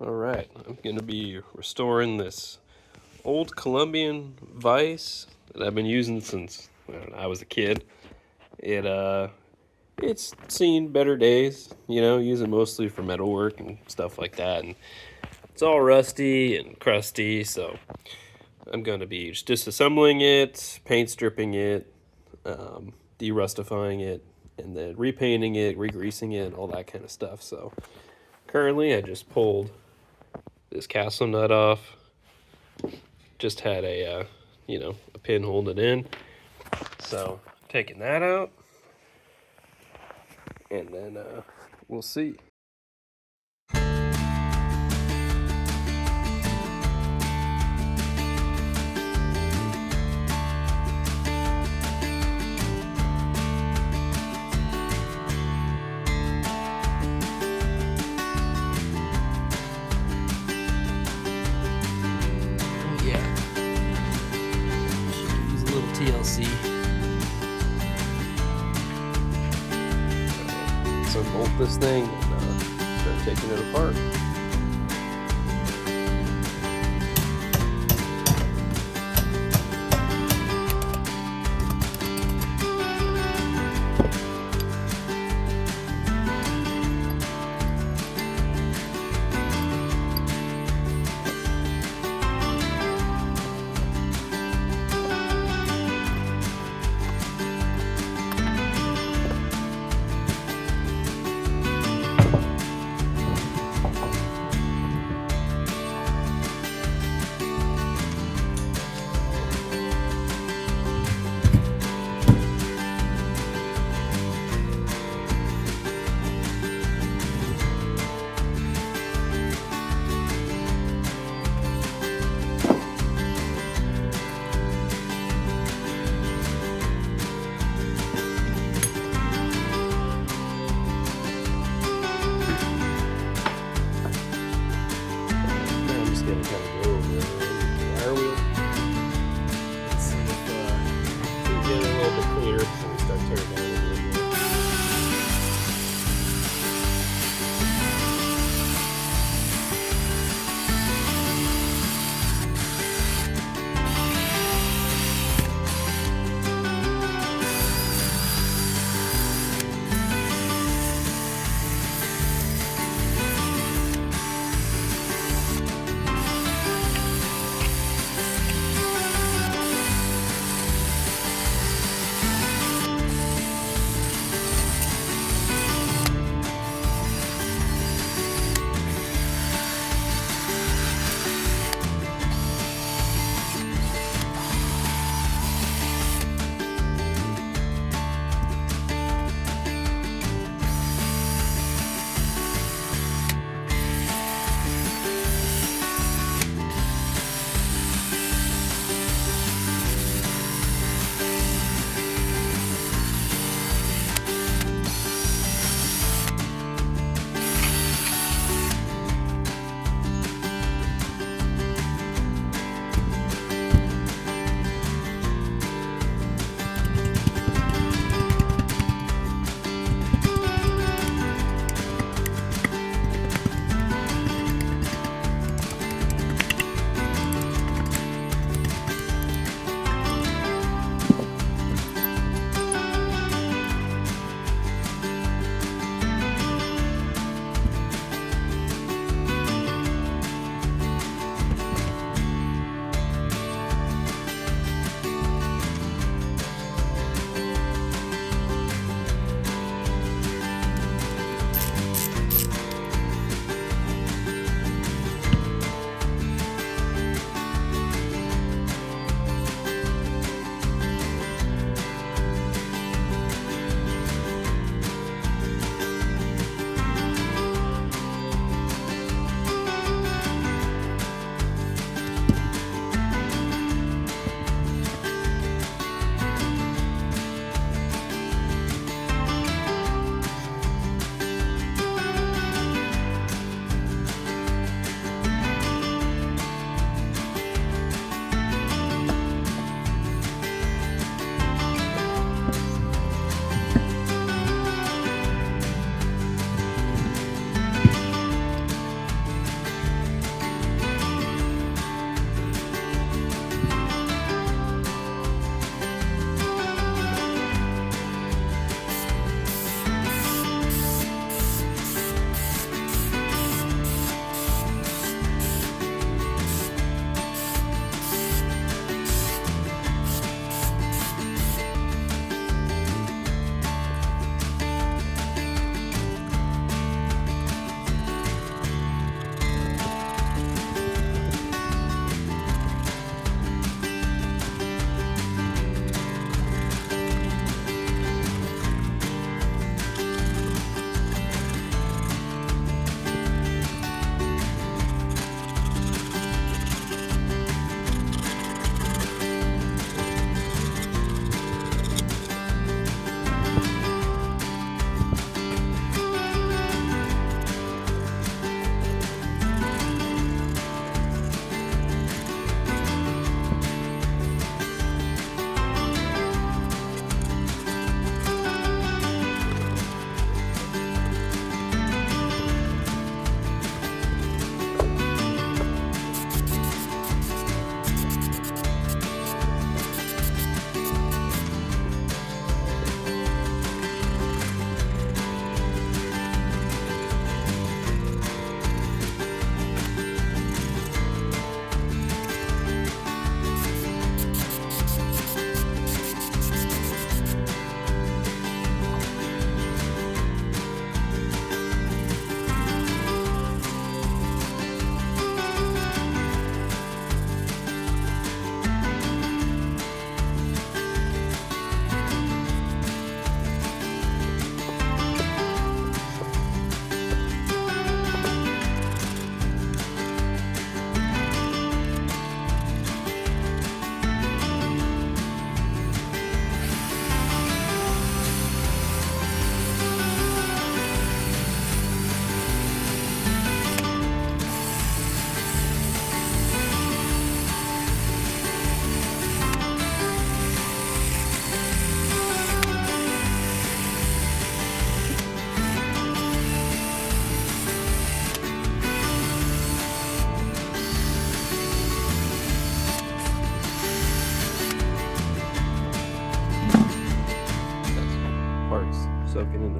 Alright, I'm going to be restoring this old Colombian Vice that I've been using since I was a kid. It's seen better days, using mostly for metalwork and stuff like that. And it's all rusty and crusty, so I'm going to be just disassembling it, paint stripping it, derustifying it, and then repainting it, re-greasing it, all that kind of stuff. So currently I just pulled this castle nut off. Just had a pin holding it in. So taking that out, and then we'll see. Yeah, use a little TLC. So bolt this thing and start taking it apart. I'm just gonna kind of go over it with the wire wheel. Let's see if we can get it a little bit cleaner before we start tearing down a little bit.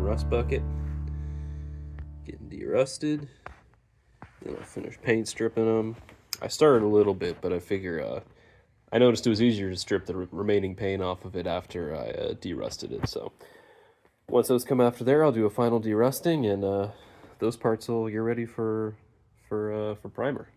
rust bucket, getting derusted. Then I'll finish paint stripping them. I started a little bit, but I figure I noticed it was easier to strip the remaining paint off of it after I derusted it. So once those come after there, I'll do a final derusting, and those parts will get ready for primer.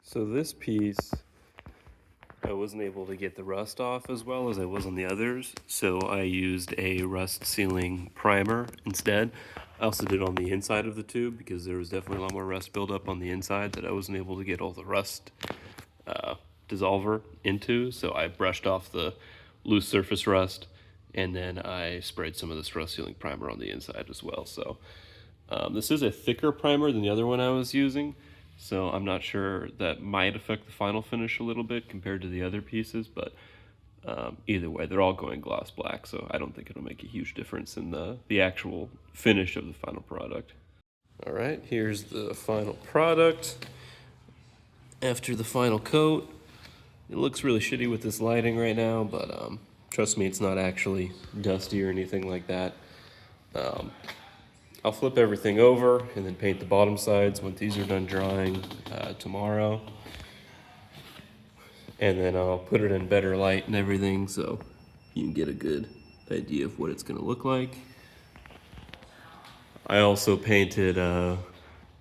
So this piece, I wasn't able to get the rust off as well as I was on the others, so I used a rust sealing primer instead. I also did on the inside of the tube because there was definitely a lot more rust buildup on the inside that I wasn't able to get all the rust dissolver into, so I brushed off the loose surface rust, and then I sprayed some of this rust sealing primer on the inside as well. So this is a thicker primer than the other one I was using, so I'm not sure, that might affect the final finish a little bit compared to the other pieces, but either way, they're all going gloss black, so I don't think it'll make a huge difference in the actual finish of the final product. All right, here's the final product. After the final coat, it looks really shitty with this lighting right now, but trust me, it's not actually dusty or anything like that. I'll flip everything over and then paint the bottom sides when these are done drying tomorrow. And then I'll put it in better light and everything so you can get a good idea of what it's gonna look like. I also painted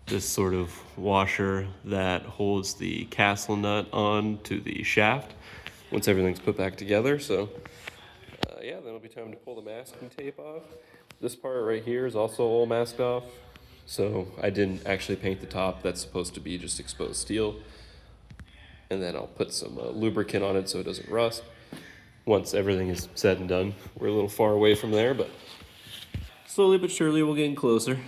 this sort of washer that holds the castle nut on to the shaft once everything's put back together. So yeah, then it'll be time to pull the masking tape off. This part right here is also all masked off, so I didn't actually paint the top. That's supposed to be just exposed steel. And then I'll put some lubricant on it so it doesn't rust. Once everything is said and done, we're a little far away from there, but slowly but surely we're getting closer.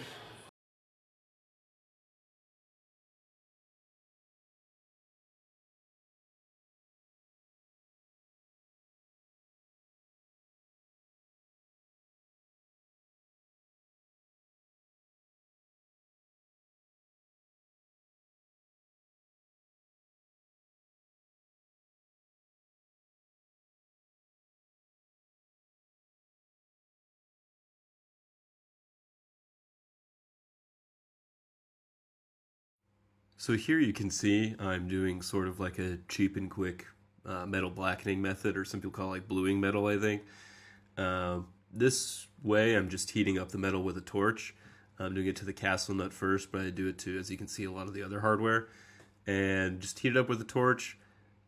So here you can see I'm doing sort of like a cheap and quick metal blackening method, or some people call it like bluing metal, I think. This way I'm just heating up the metal with a torch. I'm doing it to the castle nut first, but I do it to, as you can see, a lot of the other hardware. And just heat it up with a torch,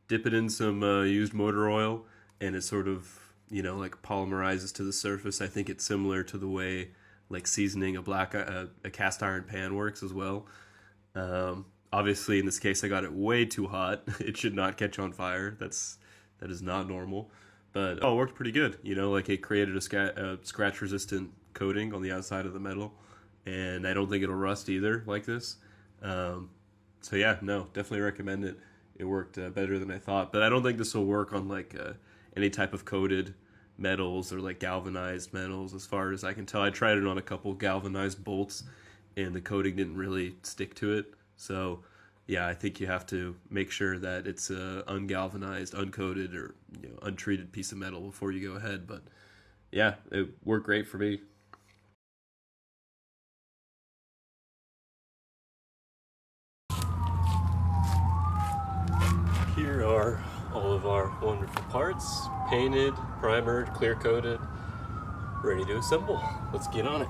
dip it in some used motor oil, and it sort of, like polymerizes to the surface. I think it's similar to the way like seasoning a cast iron pan works as well. Obviously, in this case, I got it way too hot. It should not catch on fire. That is not normal. But it worked pretty good. Like it created a scratch-resistant coating on the outside of the metal, and I don't think it'll rust either like this. So yeah, no, definitely recommend it. It worked better than I thought. But I don't think this will work on like any type of coated metals or like galvanized metals, as far as I can tell. I tried it on a couple galvanized bolts, and the coating didn't really stick to it. So yeah, I think you have to make sure that it's a ungalvanized, uncoated, or untreated piece of metal before you go ahead. But yeah, it worked great for me. Here are all of our wonderful parts, painted, primered, clear coated, ready to assemble. Let's get on it.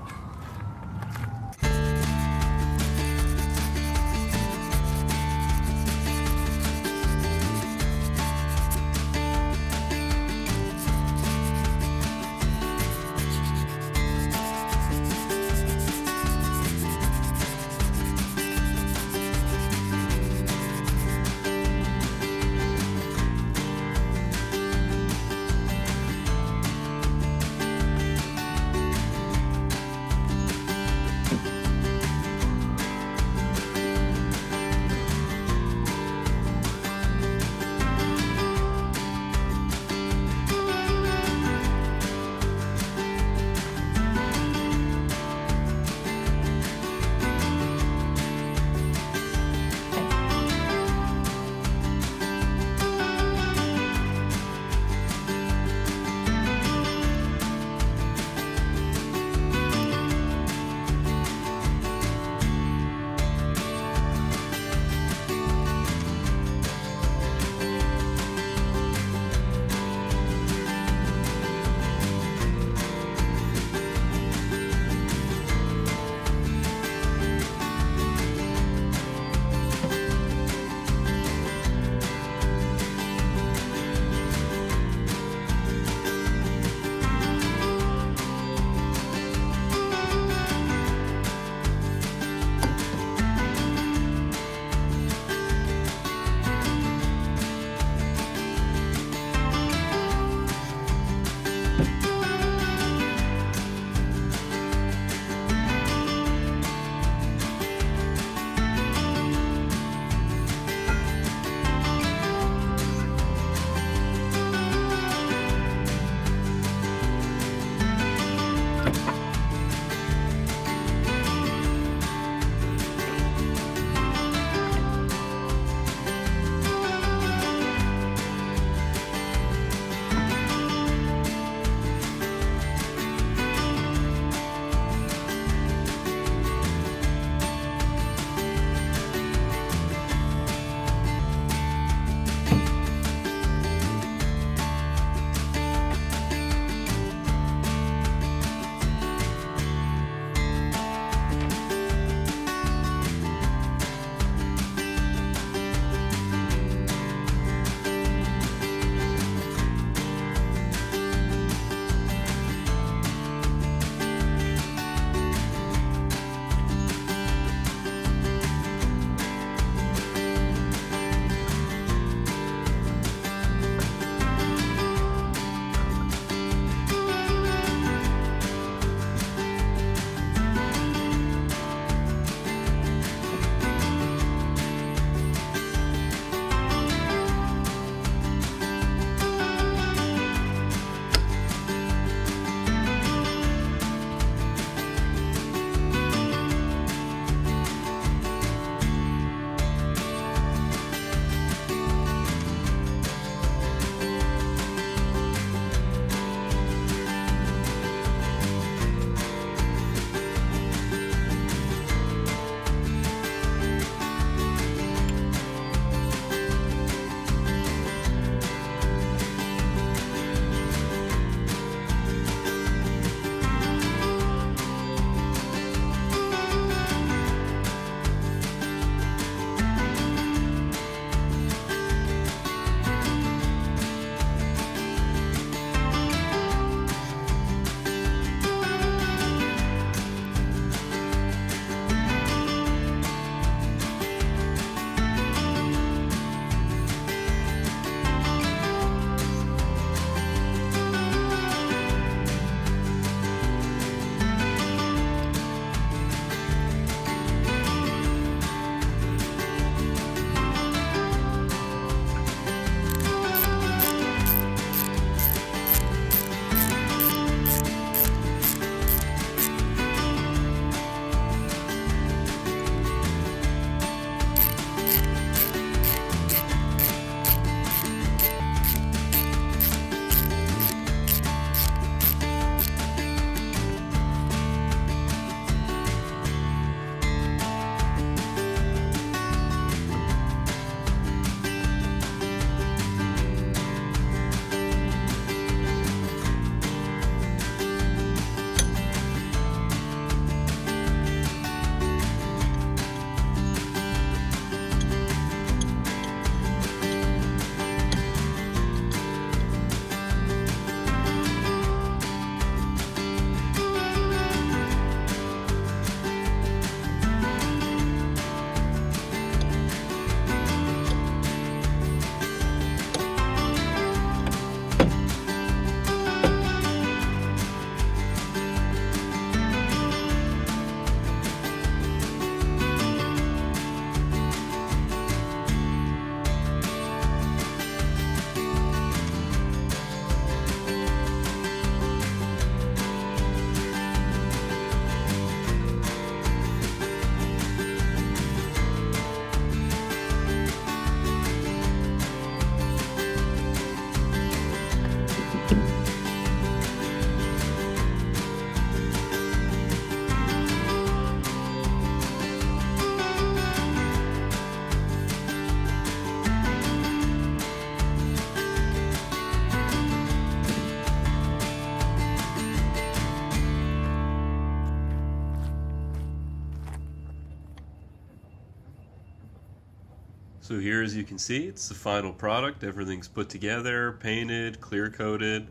So here, as you can see, it's the final product. Everything's put together, painted, clear coated.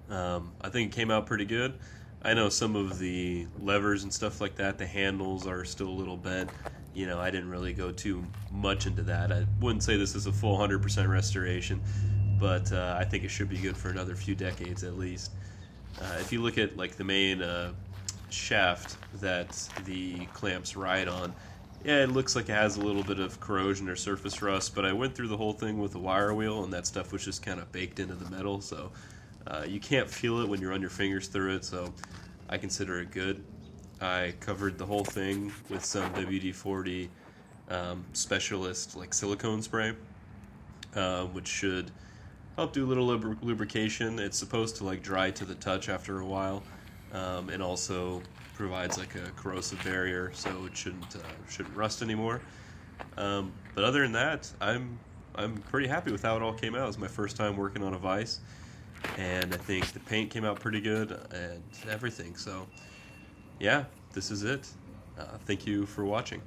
I think it came out pretty good. I know some of the levers and stuff like that, the handles are still a little bent. I didn't really go too much into that. I wouldn't say this is a full 100% restoration, but I think it should be good for another few decades at least. If you look at like the main shaft that the clamps ride on, yeah, it looks like it has a little bit of corrosion or surface rust, but I went through the whole thing with a wire wheel, and that stuff was just kind of baked into the metal, so you can't feel it when you run your fingers through it, so I consider it good. I covered the whole thing with some WD-40 specialist like silicone spray, which should help do a little lubrication. It's supposed to like dry to the touch after a while, and also provides like a corrosive barrier, so it shouldn't rust anymore. But other than that, I'm pretty happy with how it all came out. It was my first time working on a Vice, and I think the paint came out pretty good and everything. So yeah, this is it. Thank you for watching.